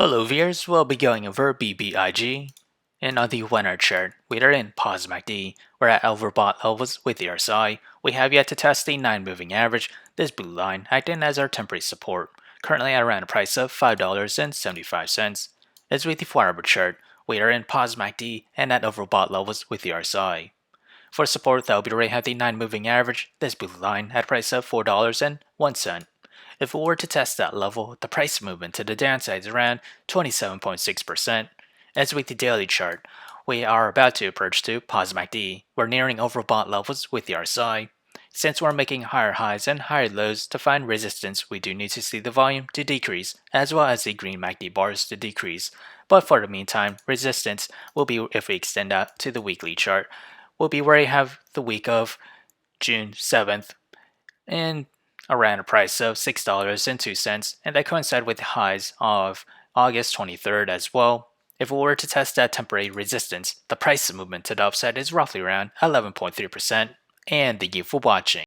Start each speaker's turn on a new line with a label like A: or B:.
A: Hello viewers, we'll be going over BBIG, and on the 1 hour chart, we are in positive MACD. We're at overbought levels with the RSI. We have yet to test the 9 moving average, this blue line acting as our temporary support, currently at around a price of $5.75. As with the 4 hour chart, we are in positive MACD and at overbought levels with the RSI. For support, that will be right at the 9 moving average, this blue line at a price of $4.01. If we were to test that level, the price movement to the downside is around 27.6%. As with the daily chart, we are about to approach to positive MACD. We're nearing overbought levels with the RSI. Since we're making higher highs and higher lows to find resistance, we do need to see the volume to decrease, as well as the green MACD bars to decrease. But for the meantime, resistance will be, if we extend out to the weekly chart, will be where you have the week of June 7th and around a price of $6.02, and that coincide with the highs of August 23rd as well. If we were to test that temporary resistance, the price movement to the upside is roughly around 11.3%. And thank you for watching.